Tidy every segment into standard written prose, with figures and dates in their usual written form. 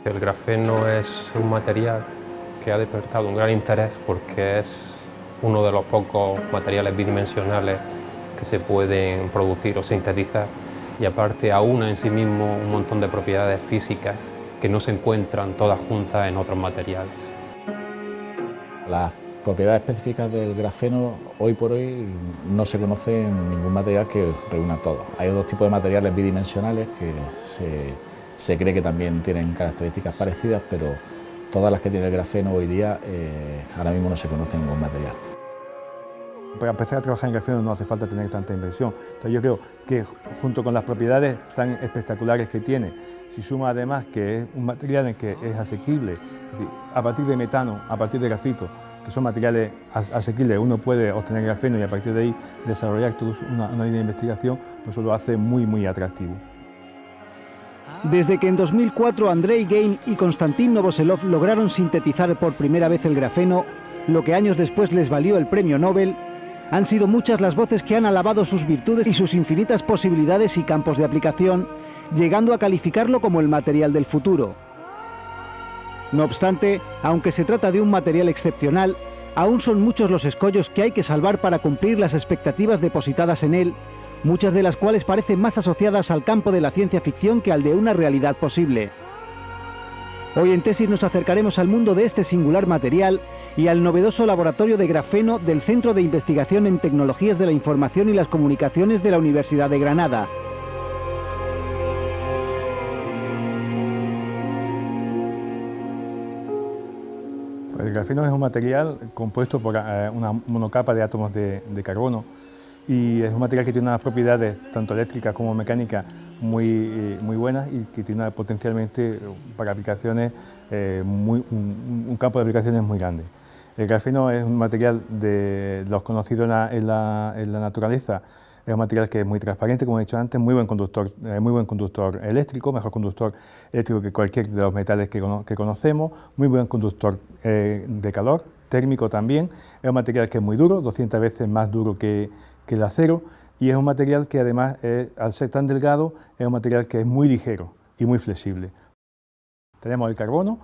El grafeno es un material que ha despertado un gran interés porque es uno de los pocos materiales bidimensionales que se pueden producir o sintetizar, y aparte aúna en sí mismo un montón de propiedades físicas que no se encuentran todas juntas en otros materiales. Las propiedades específicas del grafeno hoy por hoy no se conoce en ningún material que reúna todo. Hay dos tipos de materiales bidimensionales que se cree que también tienen características parecidas, pero todas las que tiene el grafeno hoy día ahora mismo no se conoce en ningún material. Para empezar a trabajar en grafeno no hace falta tener tanta inversión. Entonces yo creo que junto con las propiedades tan espectaculares que tiene, si suma además que es un material en que es asequible, es decir, a partir de metano, a partir de grafito, que son materiales asequibles, uno puede obtener grafeno y a partir de ahí desarrollar toda una línea de investigación, pues eso lo hace muy atractivo. Desde que en 2004 Andrei Geim y Konstantin Novoselov lograron sintetizar por primera vez el grafeno, lo que años después les valió el premio Nobel, han sido muchas las voces que han alabado sus virtudes y sus infinitas posibilidades y campos de aplicación, llegando a calificarlo como el material del futuro. No obstante, aunque se trata de un material excepcional, aún son muchos los escollos que hay que salvar para cumplir las expectativas depositadas en él, muchas de las cuales parecen más asociadas al campo de la ciencia ficción que al de una realidad posible. Hoy en Tesis nos acercaremos al mundo de este singular material y al novedoso laboratorio de grafeno del Centro de Investigación en Tecnologías de la Información y las Comunicaciones de la Universidad de Granada. El grafeno es un material compuesto por una monocapa de átomos de carbono, y es un material que tiene unas propiedades tanto eléctricas como mecánicas muy buenas y que tiene potencialmente para aplicaciones, un campo de aplicaciones muy grande. El grafeno es un material de los conocidos en la naturaleza. Es un material que es muy transparente, como he dicho antes, muy buen conductor eléctrico, mejor conductor eléctrico que cualquier de los metales que conocemos, muy buen conductor de calor, térmico también. Es un material que es muy duro, 200 veces más duro que el acero, y es un material que además, al ser tan delgado, es un material que es muy ligero y muy flexible. Tenemos el carbón,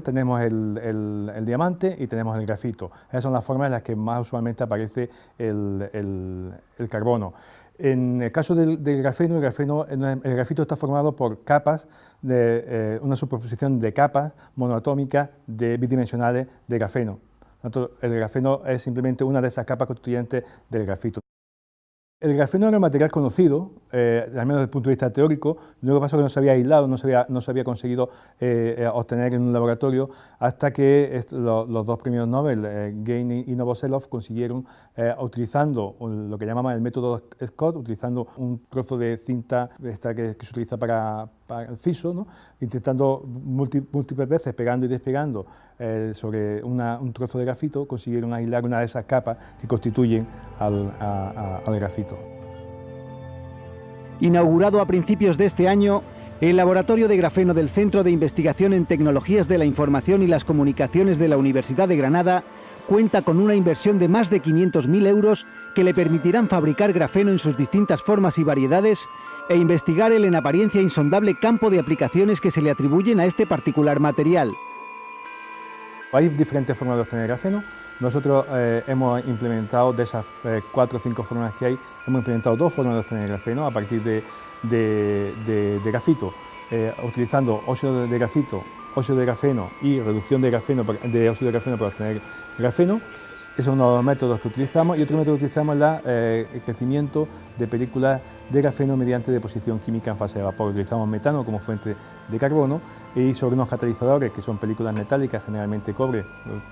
tenemos el diamante y tenemos el grafito. Esas son las formas en las que más usualmente aparece el carbono. En el caso del grafeno, el grafito está formado por capas, una superposición de capas monoatómicas bidimensionales de grafeno. El grafeno es simplemente una de esas capas constituyentes del grafito. El grafeno era un material conocido, al menos desde el punto de vista teórico. Lo que pasó es que no se había aislado, no se había conseguido obtener en un laboratorio hasta que los dos premios Nobel, Geim y Novoselov, consiguieron, utilizando lo que llamaban el método Scott, utilizando un trozo de cinta que se utiliza para el fiso, ¿no? Intentando múltiples veces, pegando y despegando sobre un trozo de grafito, consiguieron aislar una de esas capas que constituyen al grafito. Inaugurado a principios de este año, el Laboratorio de Grafeno del Centro de Investigación en Tecnologías de la Información y las Comunicaciones de la Universidad de Granada cuenta con una inversión de más de 500.000 euros que le permitirán fabricar grafeno en sus distintas formas y variedades e investigar el en apariencia insondable campo de aplicaciones que se le atribuyen a este particular material. Hay diferentes formas de obtener grafeno. Nosotros hemos implementado, de esas 4 o 5 formas que hay, hemos implementado 2 formas de obtener grafeno a partir de grafito, utilizando óxido de grafito, óxido de grafeno y reducción de óxido de grafeno para obtener grafeno. Esos son uno de los métodos que utilizamos, y otro método que utilizamos es el crecimiento de películas de grafeno mediante deposición química en fase de vapor. Utilizamos metano como fuente de carbono y sobre unos catalizadores que son películas metálicas, generalmente cobre,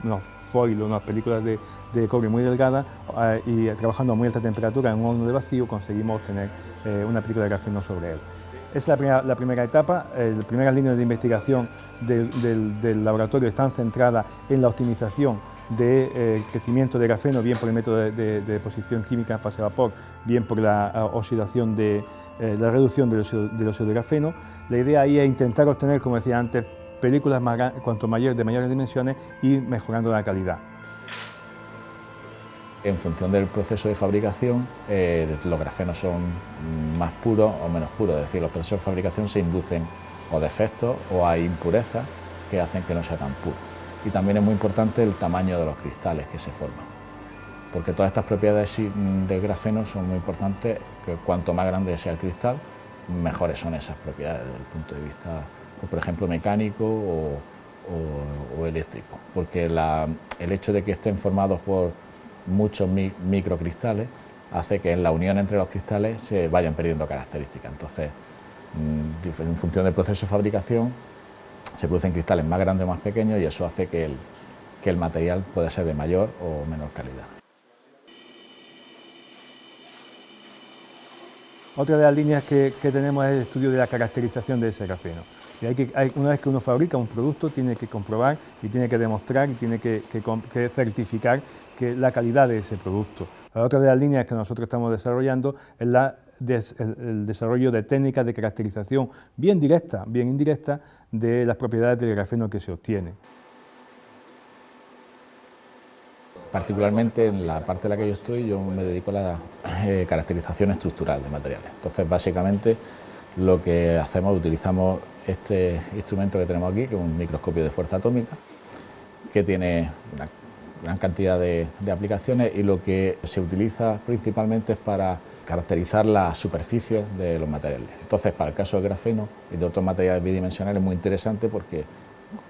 unos foil, unas películas de cobre muy delgadas, y trabajando a muy alta temperatura en un horno de vacío conseguimos obtener una película de grafeno sobre él. Es la primera etapa. Las primeras líneas de investigación del laboratorio están centradas en la optimización del crecimiento de grafeno, bien por el método de deposición química en fase de vapor, bien por la oxidación la reducción del óxido de grafeno. La idea ahí es intentar obtener, como decía antes, películas de mayores dimensiones y mejorando la calidad. En función del proceso de fabricación, los grafenos son más puros o menos puros, es decir, los procesos de fabricación se inducen o defectos o hay impurezas que hacen que no sea tan puro. Y también es muy importante el tamaño de los cristales que se forman, porque todas estas propiedades del grafeno son muy importantes, que cuanto más grande sea el cristal, mejores son esas propiedades desde el punto de vista, pues, por ejemplo, mecánico o eléctrico, porque el hecho de que estén formados por muchos microcristales hace que en la unión entre los cristales se vayan perdiendo características. Entonces, en función del proceso de fabricación, se producen cristales más grandes o más pequeños y eso hace que el material pueda ser de mayor o menor calidad. Otra de las líneas que tenemos es el estudio de la caracterización de ese grafeno. Y una vez que uno fabrica un producto, tiene que comprobar y tiene que demostrar y tiene que certificar que la calidad de ese producto. La otra de las líneas que nosotros estamos desarrollando es el desarrollo de técnicas de caracterización bien directa, bien indirecta, de las propiedades del grafeno que se obtiene. Particularmente en la parte en la que yo estoy, yo me dedico a la caracterización estructural de materiales. Entonces, básicamente, lo que hacemos es utilizamos este instrumento que tenemos aquí, que es un microscopio de fuerza atómica, que tiene una gran cantidad de aplicaciones y lo que se utiliza principalmente es para caracterizar las superficies de los materiales. Entonces, para el caso del grafeno y de otros materiales bidimensionales es muy interesante porque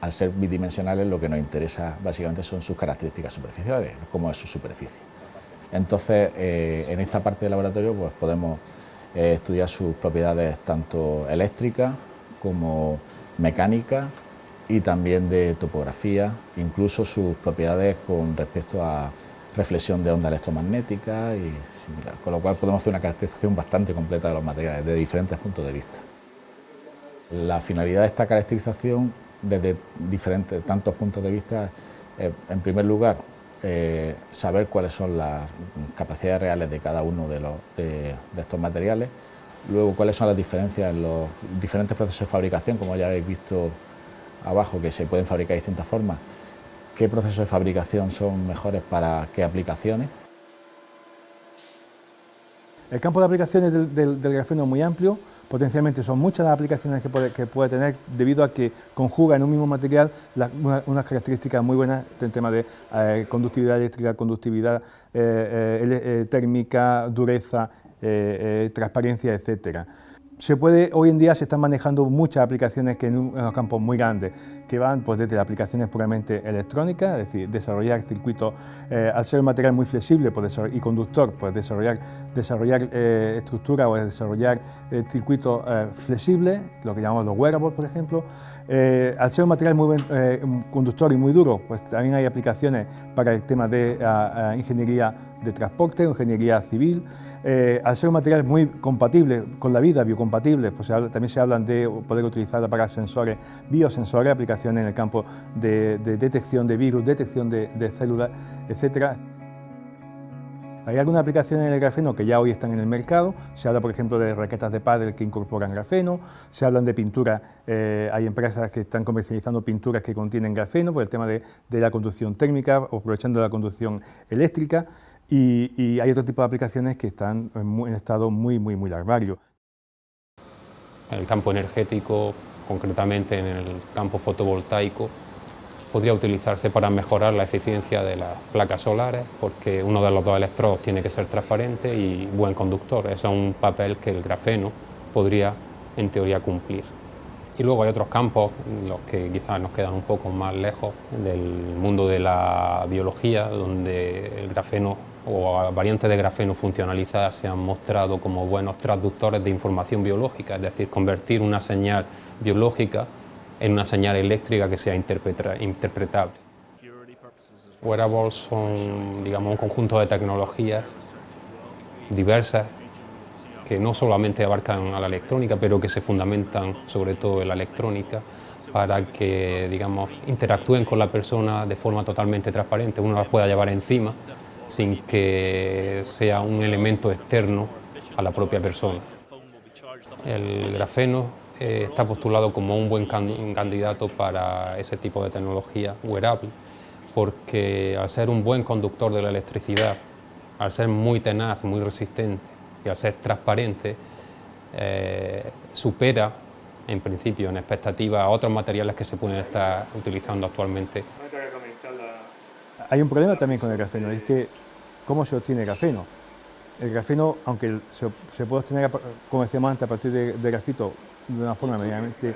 al ser bidimensionales lo que nos interesa básicamente son sus características superficiales, cómo es su superficie. Entonces, en esta parte del laboratorio pues, podemos estudiar sus propiedades tanto eléctricas como mecánicas y también de topografía, incluso sus propiedades con respecto a reflexión de onda electromagnética y similar, con lo cual podemos hacer una caracterización bastante completa de los materiales de diferentes puntos de vista. La finalidad de esta caracterización desde tantos puntos de vista, en primer lugar, saber cuáles son las capacidades reales de cada uno de estos materiales, luego cuáles son las diferencias en los diferentes procesos de fabricación, como ya habéis visto abajo, que se pueden fabricar de distintas formas, qué procesos de fabricación son mejores para qué aplicaciones. El campo de aplicaciones del grafeno es muy amplio, potencialmente son muchas las aplicaciones que puede tener debido a que conjuga en un mismo material unas características muy buenas en tema de conductividad eléctrica, conductividad térmica, dureza, transparencia, etcétera. Hoy en día se están manejando muchas aplicaciones que en unos campos muy grandes, que van pues, desde aplicaciones puramente electrónicas, es decir, desarrollar circuitos, al ser un material muy flexible y conductor, pues desarrollar estructuras o desarrollar circuitos flexibles, lo que llamamos los wearables, por ejemplo. Al ser un material muy conductor y muy duro, pues también hay aplicaciones para el tema de ingeniería de transporte, ingeniería civil. Al ser un material muy compatible con la vida, biocompatible, pues también se hablan de poder utilizarla para sensores, biosensores, aplicaciones en el campo de detección de virus, detección de células, etc. Hay algunas aplicaciones en el grafeno que ya hoy están en el mercado. Se habla, por ejemplo, de raquetas de pádel que incorporan grafeno. Se hablan de pinturas. Hay empresas que están comercializando pinturas que contienen grafeno por el tema de la conducción térmica, aprovechando la conducción eléctrica. Y hay otro tipo de aplicaciones que están en estado muy larvario. En el campo energético, concretamente en el campo fotovoltaico, podría utilizarse para mejorar la eficiencia de las placas solares, porque uno de los dos electrodos tiene que ser transparente y buen conductor. Eso es un papel que el grafeno podría, en teoría, cumplir. Y luego hay otros campos, los que quizás nos quedan un poco más lejos del mundo de la biología, donde el grafeno o variantes de grafeno funcionalizadas se han mostrado como buenos transductores de información biológica, es decir, convertir una señal biológica en una señal eléctrica que sea interpretable. Wearables son, digamos, un conjunto de tecnologías diversas que no solamente abarcan a la electrónica, pero que se fundamentan sobre todo en la electrónica para que, digamos, interactúen con la persona de forma totalmente transparente. Uno las pueda llevar encima sin que sea un elemento externo a la propia persona. El grafeno está postulado como un buen candidato para ese tipo de tecnología wearable, porque al ser un buen conductor de la electricidad, al ser muy tenaz, muy resistente y al ser transparente, supera en principio, en expectativa a otros materiales que se pueden estar utilizando actualmente. Hay un problema también con el grafeno, es que ¿cómo se obtiene grafeno? El grafeno, aunque se puede obtener, como decíamos antes, a partir de grafito de una forma medianamente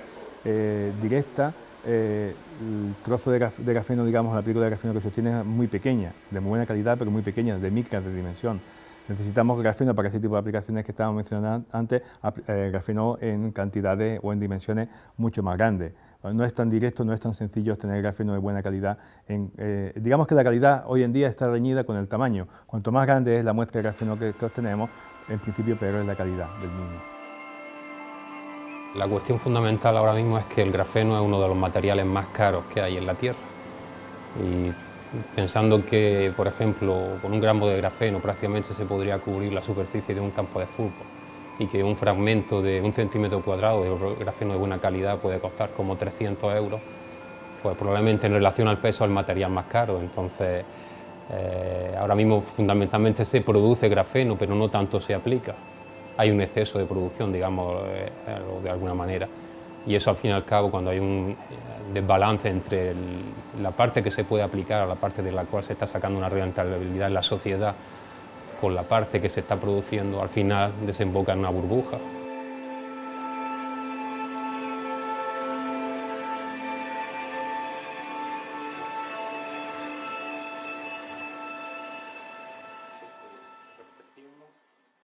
directa, el trozo de grafeno, digamos, la película de grafeno que se obtiene es muy pequeña, de muy buena calidad, pero muy pequeña, de micras de dimensión. Necesitamos grafeno para ese tipo de aplicaciones que estábamos mencionando antes, grafeno en cantidades o en dimensiones mucho más grandes. No es tan directo, no es tan sencillo obtener grafeno de buena calidad. Digamos que la calidad hoy en día está reñida con el tamaño. Cuanto más grande es la muestra de grafeno que obtenemos, en principio peor es la calidad del mismo. La cuestión fundamental ahora mismo es que el grafeno es uno de los materiales más caros que hay en la Tierra. Y pensando que, por ejemplo, con un gramo de grafeno prácticamente se podría cubrir la superficie de un campo de fútbol y que un fragmento de 1 centímetro cuadrado de grafeno de buena calidad puede costar como 300 euros, pues probablemente en relación al peso es el material más caro. Entonces, ahora mismo fundamentalmente se produce grafeno, pero no tanto se aplica. Hay un exceso de producción, digamos, de alguna manera. Y eso, al fin y al cabo, cuando hay un desbalance entre la parte que se puede aplicar a la parte de la cual se está sacando una rentabilidad en la sociedad con la parte que se está produciendo, al final desemboca en una burbuja.